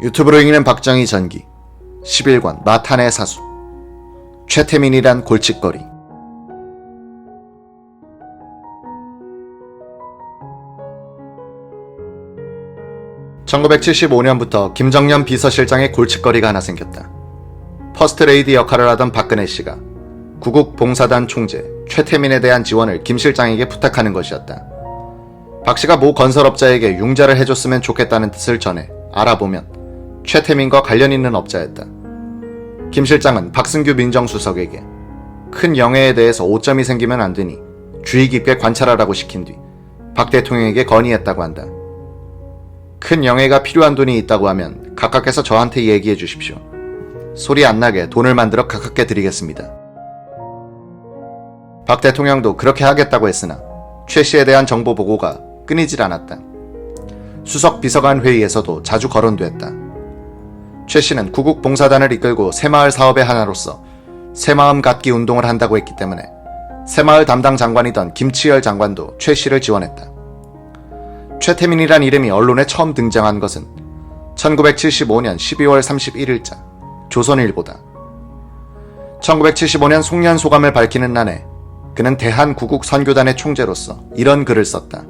유튜브로 이기는 박정희 전기 11권 마탄의 사수 최태민이란 골칫거리. (1975년부터) 김정년 비서실장의 골칫거리가 하나 생겼다. 퍼스트레이디 역할을 하던 박근혜 씨가 구국 봉사단 총재 최태민에 대한 지원을 김 실장에게 부탁하는 것이었다. 박 씨가 모 건설업자에게 융자를 해줬으면 좋겠다는 뜻을 전해 알아보면 최태민과 관련 있는 업자였다. 김 실장은 박승규 민정수석에게 큰 영해에 대해서 오점이 생기면 안 되니 주의 깊게 관찰하라고 시킨 뒤 박 대통령에게 건의했다고 한다. 큰 영해가 필요한 돈이 있다고 하면 각각께서 저한테 얘기해 주십시오. 소리 안 나게 돈을 만들어 각각께 드리겠습니다. 박 대통령도 그렇게 하겠다고 했으나 최 씨에 대한 정보 보고가 끊이질 않았다. 수석 비서관 회의에서도 자주 거론됐다. 최 씨는 구국 봉사단을 이끌고 새마을 사업의 하나로서 새마음 갖기 운동을 한다고 했기 때문에 새마을 담당 장관이던 김치열 장관도 최 씨를 지원했다. 최태민이란 이름이 언론에 처음 등장한 것은 1975년 12월 31일자 조선일보다. 1975년 송년 소감을 밝히는 날에 그는 대한구국선교단의 총재로서 이런 글을 썼다.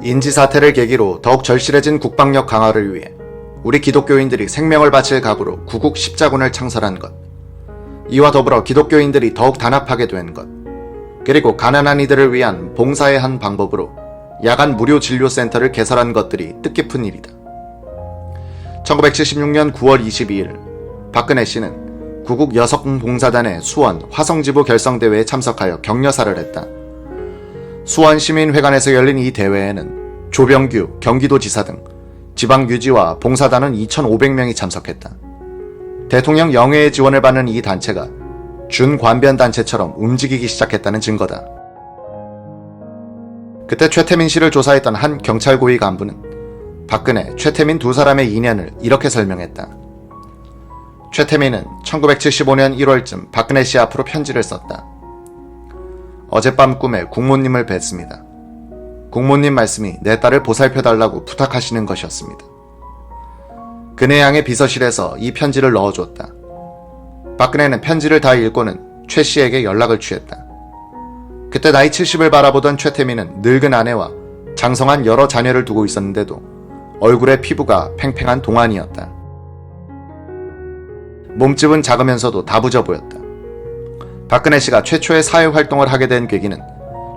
인지사태를 계기로 더욱 절실해진 국방력 강화를 위해 우리 기독교인들이 생명을 바칠 각오로 구국 십자군을 창설한 것, 이와 더불어 기독교인들이 더욱 단합하게 된 것, 그리고 가난한 이들을 위한 봉사의 한 방법으로 야간 무료 진료센터를 개설한 것들이 뜻깊은 일이다. 1976년 9월 22일 박근혜 씨는 구국 여성봉사단의 수원 화성지부 결성대회에 참석하여 격려사를 했다. 수원시민회관에서 열린 이 대회에는 조병규 경기도지사 등 지방유지와 봉사단은 2,500명이 참석했다. 대통령 영해의 지원을 받는 이 단체가 준관변단체처럼 움직이기 시작했다는 증거다. 그때 최태민 씨를 조사했던 한 경찰 고위 간부는 박근혜, 최태민 두 사람의 인연을 이렇게 설명했다. 최태민은 1975년 1월쯤 박근혜 씨 앞으로 편지를 썼다. 어젯밤 꿈에 국모님을 뵀습니다. 국모님 말씀이 내 딸을 보살펴달라고 부탁하시는 것이었습니다. 그네 양의 비서실에서 이 편지를 넣어줬다. 박근혜는 편지를 다 읽고는 최 씨에게 연락을 취했다. 그때 나이 70을 바라보던 최태민은 늙은 아내와 장성한 여러 자녀를 두고 있었는데도 얼굴의 피부가 팽팽한 동안이었다. 몸집은 작으면서도 다부져 보였다. 박근혜 씨가 최초의 사회활동을 하게 된 계기는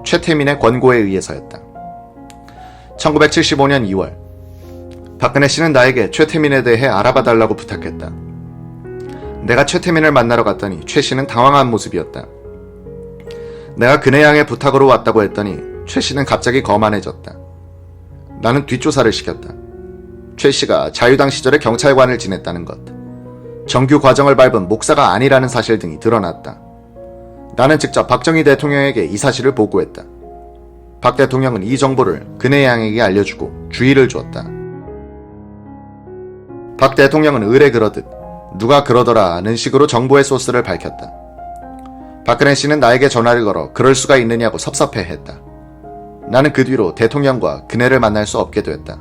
최태민의 권고에 의해서였다. 1975년 2월 박근혜 씨는 나에게 최태민에 대해 알아봐달라고 부탁했다. 내가 최태민을 만나러 갔더니 최 씨는 당황한 모습이었다. 내가 그네 양의 부탁으로 왔다고 했더니 최 씨는 갑자기 거만해졌다. 나는 뒷조사를 시켰다. 최 씨가 자유당 시절에 경찰관을 지냈다는 것, 정규 과정을 밟은 목사가 아니라는 사실 등이 드러났다. 나는 직접 박정희 대통령에게 이 사실을 보고했다. 박 대통령은 이 정보를 그네 양에게 알려주고 주의를 주었다. 박 대통령은 의뢰 그러듯 누가 그러더라는 식으로 정보의 소스를 밝혔다. 박근혜 씨는 나에게 전화를 걸어 그럴 수가 있느냐고 섭섭해했다. 나는 그 뒤로 대통령과 그네를 만날 수 없게 되었다.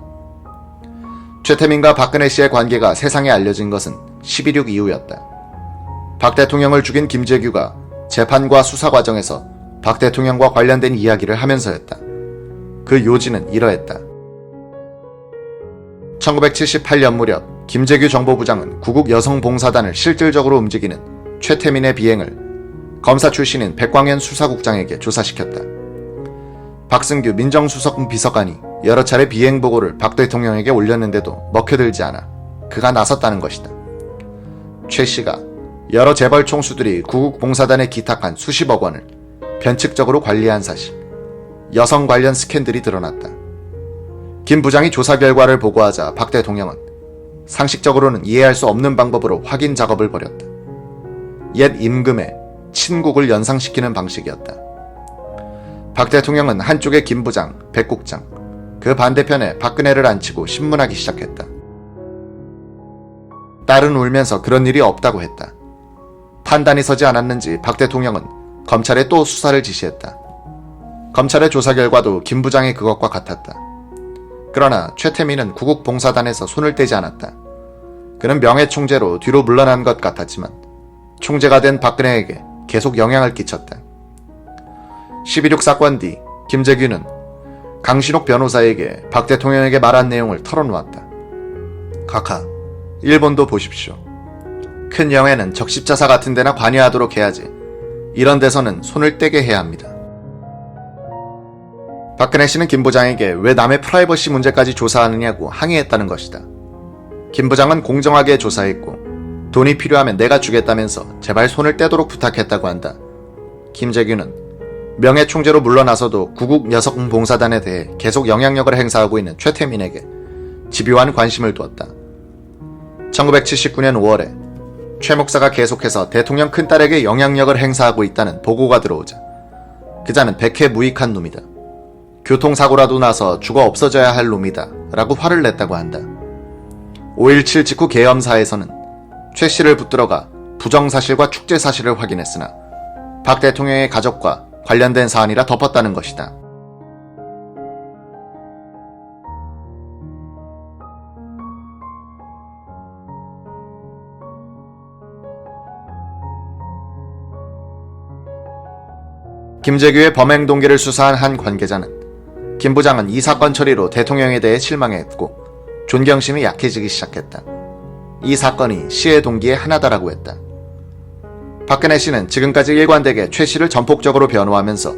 최태민과 박근혜 씨의 관계가 세상에 알려진 것은 12.6 이후였다. 박 대통령을 죽인 김재규가 재판과 수사 과정에서 박 대통령과 관련된 이야기를 하면서였다. 그 요지는 이러했다. 1978년 무렵 김재규 정보부장은 구국 여성봉사단을 실질적으로 움직이는 최태민의 비행을 검사 출신인 백광현 수사국장에게 조사시켰다. 박승규 민정수석 비서관이 여러 차례 비행 보고를 박 대통령에게 올렸는데도 먹혀들지 않아 그가 나섰다는 것이다. 최 씨가 여러 재벌 총수들이 구국 봉사단에 기탁한 수십억 원을 변칙적으로 관리한 사실, 여성 관련 스캔들이 드러났다. 김 부장이 조사 결과를 보고하자 박 대통령은 상식적으로는 이해할 수 없는 방법으로 확인 작업을 벌였다. 옛 임금의 친국을 연상시키는 방식이었다. 박 대통령은 한쪽에 김 부장, 백 국장, 그 반대편에 박근혜를 앉히고 신문하기 시작했다. 딸은 울면서 그런 일이 없다고 했다. 판단이 서지 않았는지 박 대통령은 검찰에 또 수사를 지시했다. 검찰의 조사 결과도 김 부장의 그것과 같았다. 그러나 최태민은 구국봉사단에서 손을 떼지 않았다. 그는 명예총재로 뒤로 물러난 것 같았지만 총재가 된 박근혜에게 계속 영향을 끼쳤다. 12.6 사건 뒤 김재규는 강신옥 변호사에게 박 대통령에게 말한 내용을 털어놓았다. 카카, 일본도 보십시오. 큰 영해는 적십자사 같은 데나 관여하도록 해야지. 이런 데서는 손을 떼게 해야 합니다. 박근혜 씨는 김 부장에게 왜 남의 프라이버시 문제까지 조사하느냐고 항의했다는 것이다. 김 부장은 공정하게 조사했고 돈이 필요하면 내가 주겠다면서 제발 손을 떼도록 부탁했다고 한다. 김재규는 명예총재로 물러나서도 구국여성봉사단에 대해 계속 영향력을 행사하고 있는 최태민에게 집요한 관심을 두었다. 1979년 5월에 최 목사가 계속해서 대통령 큰딸에게 영향력을 행사하고 있다는 보고가 들어오자 그자는 백해 무익한 놈이다. 교통사고라도 나서 죽어 없어져야 할 놈이다 라고 화를 냈다고 한다. 5.17 직후 계엄사에서는 최 씨를 붙들어가 부정사실과 축제사실을 확인했으나 박 대통령의 가족과 관련된 사안이라 덮었다는 것이다. 김재규의 범행 동기를 수사한 한 관계자는 김 부장은 이 사건 처리로 대통령에 대해 실망했고 존경심이 약해지기 시작했다. 이 사건이 시의 동기의 하나다라고 했다. 박근혜 씨는 지금까지 일관되게 최 씨를 전폭적으로 변호하면서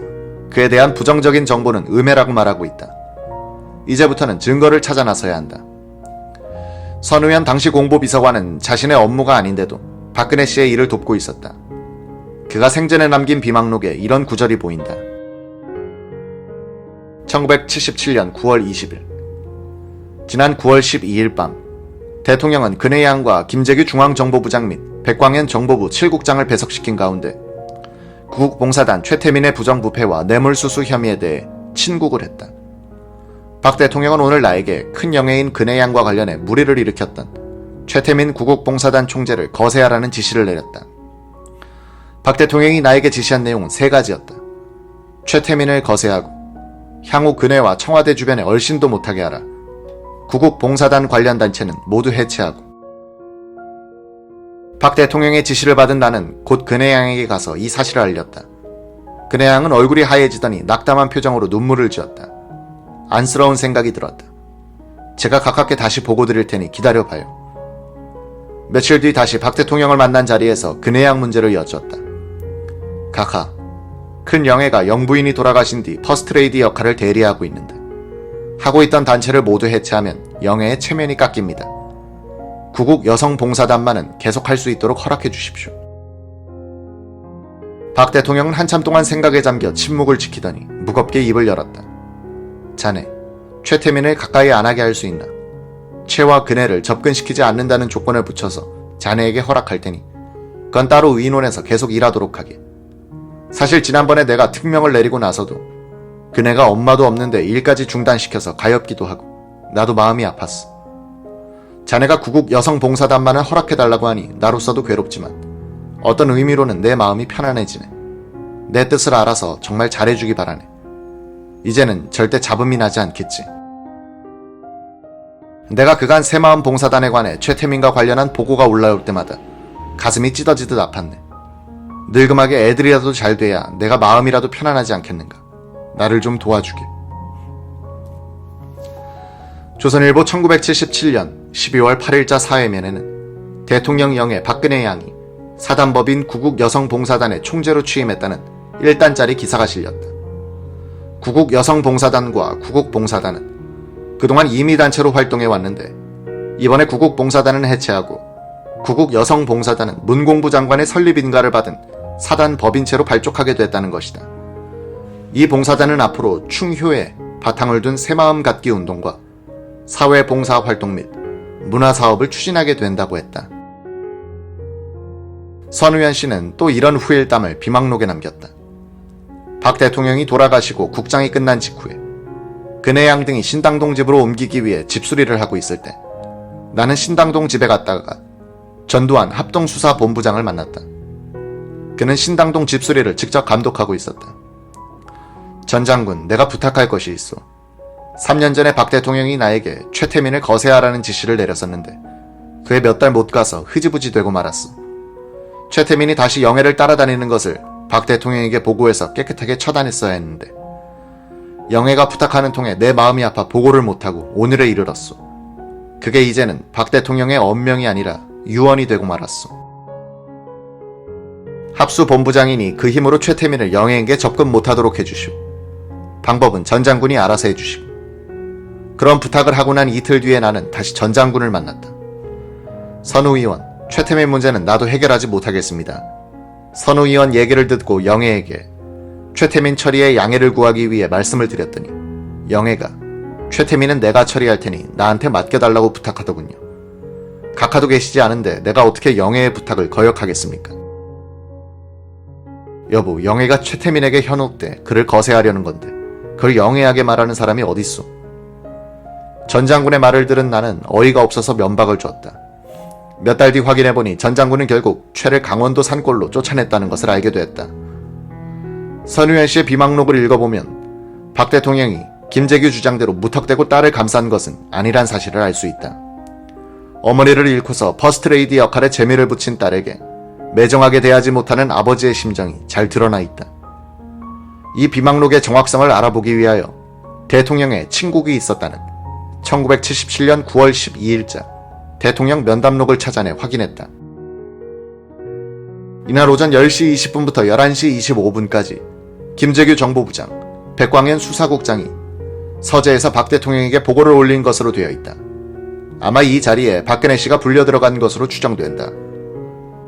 그에 대한 부정적인 정보는 음해라고 말하고 있다. 이제부터는 증거를 찾아 나서야 한다. 선의원 당시 공보비서관은 자신의 업무가 아닌데도 박근혜 씨의 일을 돕고 있었다. 그가 생전에 남긴 비망록에 이런 구절이 보인다. 1977년 9월 20일 지난 9월 12일 밤 대통령은 근혜양과 김재규 중앙정보부장 및 백광현 정보부 7국장을 배석시킨 가운데 구국봉사단 최태민의 부정부패와 뇌물수수 혐의에 대해 친국을 했다. 박 대통령은 오늘 나에게 큰 영예인 근혜양과 관련해 물의를 일으켰던 최태민 구국봉사단 총재를 거세하라는 지시를 내렸다. 박 대통령이 나에게 지시한 내용은 3가지였다. 최태민을 거세하고 향후 근혜와 청와대 주변에 얼씬도 못하게 하라. 구국봉사단 관련 단체는 모두 해체하고. 박 대통령의 지시를 받은 나는 곧 근혜양에게 가서 이 사실을 알렸다. 근혜양은 얼굴이 하얘지더니 낙담한 표정으로 눈물을 지었다. 안쓰러운 생각이 들었다. 제가 가깝게 다시 보고 드릴 테니 기다려봐요. 며칠 뒤 다시 박 대통령을 만난 자리에서 근혜양 문제를 여쭈었다. 카카, 큰 영예가 영부인이 돌아가신 뒤 퍼스트레이디 역할을 대리하고 있는데 하고 있던 단체를 모두 해체하면 영예의 체면이 깎입니다. 구국여성봉사단만은 계속할 수 있도록 허락해 주십시오. 박 대통령은 한참 동안 생각에 잠겨 침묵을 지키더니 무겁게 입을 열었다. 자네, 최태민을 가까이 안 하게 할 수 있나? 최와 근혜를 접근시키지 않는다는 조건을 붙여서 자네에게 허락할 테니 그건 따로 의논해서 계속 일하도록 하게. 사실 지난번에 내가 특명을 내리고 나서도 그네가 엄마도 없는데 일까지 중단시켜서 가엾기도 하고 나도 마음이 아팠어. 자네가 구국여성봉사단만을 허락해달라고 하니 나로서도 괴롭지만 어떤 의미로는 내 마음이 편안해지네. 내 뜻을 알아서 정말 잘해주기 바라네. 이제는 절대 잡음이 나지 않겠지. 내가 그간 새마음 봉사단에 관해 최태민과 관련한 보고가 올라올 때마다 가슴이 찢어지듯 아팠네. 늙음하게 애들이라도 잘 돼야 내가 마음이라도 편안하지 않겠는가. 나를 좀 도와주게. 조선일보 1977년 12월 8일자 사회면에는 대통령 영예 박근혜 양이 사단법인 구국여성봉사단의 총재로 취임했다는 1단짜리 기사가 실렸다. 구국여성봉사단과 구국봉사단은 그동안 임의단체로 활동해왔는데 이번에 구국봉사단은 해체하고 구국여성봉사단은 문공부 장관의 설립인가를 받은 사단 법인체로 발족하게 됐다는 것이다. 이 봉사단은 앞으로 충효에 바탕을 둔 새마음 갖기 운동과 사회봉사 활동 및 문화사업을 추진하게 된다고 했다. 선우현 씨는 또 이런 후일담을 비망록에 남겼다. 박 대통령이 돌아가시고 국장이 끝난 직후에 근혜양 등이 신당동 집으로 옮기기 위해 집수리를 하고 있을 때 나는 신당동 집에 갔다가 전두환 합동수사본부장을 만났다. 그는 신당동 집수리를 직접 감독하고 있었다. 전 장군, 내가 부탁할 것이 있어. 3년 전에 박 대통령이 나에게 최태민을 거세하라는 지시를 내렸었는데 그에 몇 달 못 가서 흐지부지 되고 말았어. 최태민이 다시 영애를 따라다니는 것을 박 대통령에게 보고해서 깨끗하게 처단했어야 했는데 영애가 부탁하는 통에 내 마음이 아파 보고를 못하고 오늘에 이르렀소. 그게 이제는 박 대통령의 언명이 아니라 유언이 되고 말았소. 합수본부장이니 그 힘으로 최태민을 영애에게 접근 못하도록 해주시오. 방법은 전 장군이 알아서 해주시오. 그런 부탁을 하고 난 이틀 뒤에 나는 다시 전 장군을 만났다. 선우 의원, 최태민 문제는 나도 해결하지 못하겠습니다. 선우 의원 얘기를 듣고 영애에게 최태민 처리에 양해를 구하기 위해 말씀을 드렸더니 영애가 최태민은 내가 처리할 테니 나한테 맡겨달라고 부탁하더군요. 각하도 계시지 않은데 내가 어떻게 영애의 부탁을 거역하겠습니까? 여보, 영애가 최태민에게 현혹돼 그를 거세하려는 건데 그걸 영애하게 말하는 사람이 어딨소? 전 장군의 말을 들은 나는 어이가 없어서 면박을 줬다. 몇 달 뒤 확인해보니 전 장군은 결국 최를 강원도 산골로 쫓아냈다는 것을 알게 됐다. 선우현 씨의 비망록을 읽어보면 박 대통령이 김재규 주장대로 무턱대고 딸을 감싼 것은 아니란 사실을 알 수 있다. 어머니를 잃고서 퍼스트레이디 역할에 재미를 붙인 딸에게 매정하게 대하지 못하는 아버지의 심정이 잘 드러나 있다. 이 비망록의 정확성을 알아보기 위하여 대통령의 친국이 있었다는 1977년 9월 12일자 대통령 면담록을 찾아내 확인했다. 이날 오전 10시 20분부터 11시 25분까지 김재규 정보부장, 백광현 수사국장이 서재에서 박 대통령에게 보고를 올린 것으로 되어 있다. 아마 이 자리에 박근혜 씨가 불려 들어간 것으로 추정된다.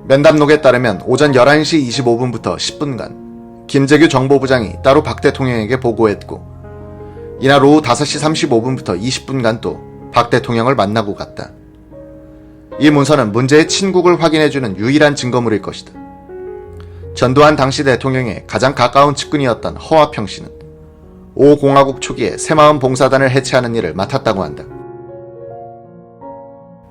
면담록에 따르면 오전 11시 25분부터 10분간 김재규 정보부장이 따로 박 대통령에게 보고했고 이날 오후 5시 35분부터 20분간 또 박 대통령을 만나고 갔다. 이 문서는 문제의 친국을 확인해주는 유일한 증거물일 것이다. 전두환 당시 대통령의 가장 가까운 측근이었던 허화평 씨는 5공화국 초기에 새마음 봉사단을 해체하는 일을 맡았다고 한다.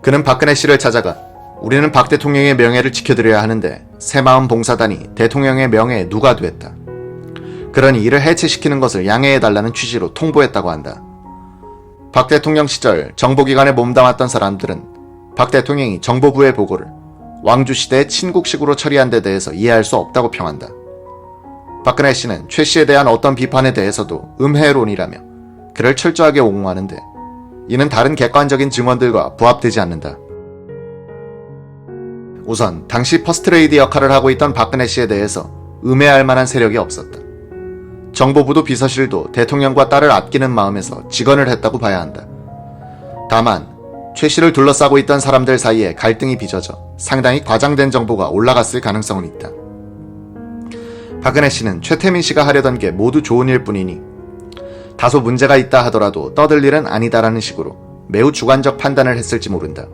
그는 박근혜 씨를 찾아가 우리는 박 대통령의 명예를 지켜드려야 하는데 새마음 봉사단이 대통령의 명예에 누가됐다. 그러니 이를 해체시키는 것을 양해해달라는 취지로 통보했다고 한다. 박 대통령 시절 정보기관에 몸담았던 사람들은 박 대통령이 정보부의 보고를 왕주시대의 친국식으로 처리한 데 대해서 이해할 수 없다고 평한다. 박근혜 씨는 최 씨에 대한 어떤 비판에 대해서도 음해론이라며 그를 철저하게 옹호하는데 이는 다른 객관적인 증언들과 부합되지 않는다. 우선 당시 퍼스트레이디 역할을 하고 있던 박근혜 씨에 대해서 음해할 만한 세력이 없었다. 정보부도 비서실도 대통령과 딸을 아끼는 마음에서 직언을 했다고 봐야 한다. 다만 최 씨를 둘러싸고 있던 사람들 사이에 갈등이 빚어져 상당히 과장된 정보가 올라갔을 가능성은 있다. 박근혜 씨는 최태민 씨가 하려던 게 모두 좋은 일 뿐이니 다소 문제가 있다 하더라도 떠들 일은 아니다라는 식으로 매우 주관적 판단을 했을지 모른다.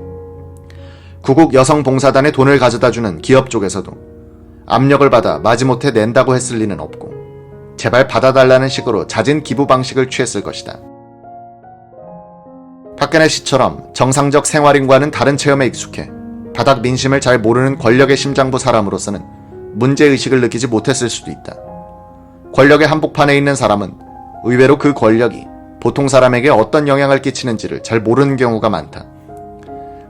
구국 여성봉사단에 돈을 가져다주는 기업 쪽에서도 압력을 받아 마지못해 낸다고 했을 리는 없고 제발 받아달라는 식으로 잦은 기부 방식을 취했을 것이다. 박근혜 씨처럼 정상적 생활인과는 다른 체험에 익숙해 바닥 민심을 잘 모르는 권력의 심장부 사람으로서는 문제의식을 느끼지 못했을 수도 있다. 권력의 한복판에 있는 사람은 의외로 그 권력이 보통 사람에게 어떤 영향을 끼치는지를 잘 모르는 경우가 많다.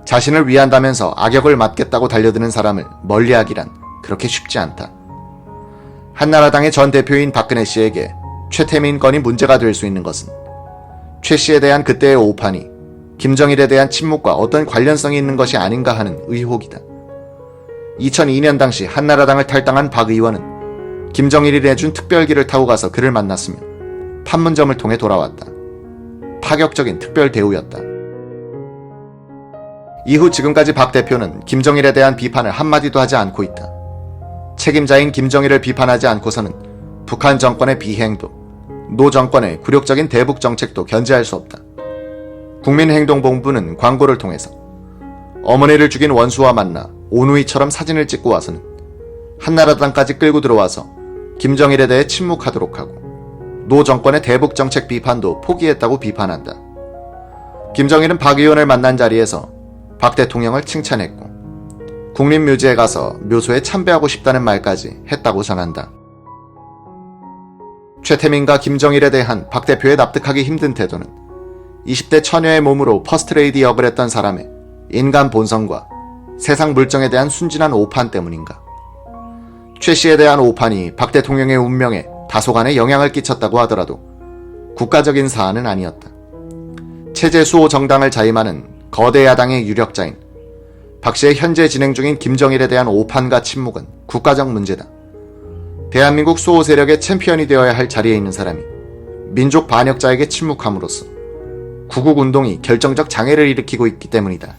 자신을 위한다면서 악역을 맡겠다고 달려드는 사람을 멀리하기란 그렇게 쉽지 않다. 한나라당의 전 대표인 박근혜 씨에게 최태민 건이 문제가 될 수 있는 것은 최 씨에 대한 그때의 오판이 김정일에 대한 침묵과 어떤 관련성이 있는 것이 아닌가 하는 의혹이다. 2002년 당시 한나라당을 탈당한 박 의원은 김정일이 내준 특별기를 타고 가서 그를 만났으며 판문점을 통해 돌아왔다. 파격적인 특별 대우였다. 이후 지금까지 박 대표는 김정일에 대한 비판을 한마디도 하지 않고 있다. 책임자인 김정일을 비판하지 않고서는 북한 정권의 비행도, 노 정권의 굴욕적인 대북 정책도 견제할 수 없다. 국민행동본부는 광고를 통해서 어머니를 죽인 원수와 만나 오누이처럼 사진을 찍고 와서는 한나라당까지 끌고 들어와서 김정일에 대해 침묵하도록 하고 노 정권의 대북 정책 비판도 포기했다고 비판한다. 김정일은 박 의원을 만난 자리에서 박 대통령을 칭찬했고 국립묘지에 가서 묘소에 참배하고 싶다는 말까지 했다고 전한다. 최태민과 김정일에 대한 박 대표의 납득하기 힘든 태도는 20대 처녀의 몸으로 퍼스트레이디 역을 했던 사람의 인간 본성과 세상 물정에 대한 순진한 오판 때문인가? 최 씨에 대한 오판이 박 대통령의 운명에 다소간의 영향을 끼쳤다고 하더라도 국가적인 사안은 아니었다. 체제 수호 정당을 자임하는 거대 야당의 유력자인 박 씨의 현재 진행 중인 김정일에 대한 오판과 침묵은 국가적 문제다. 대한민국 수호 세력의 챔피언이 되어야 할 자리에 있는 사람이 민족 반역자에게 침묵함으로써 구국운동이 결정적 장애를 일으키고 있기 때문이다.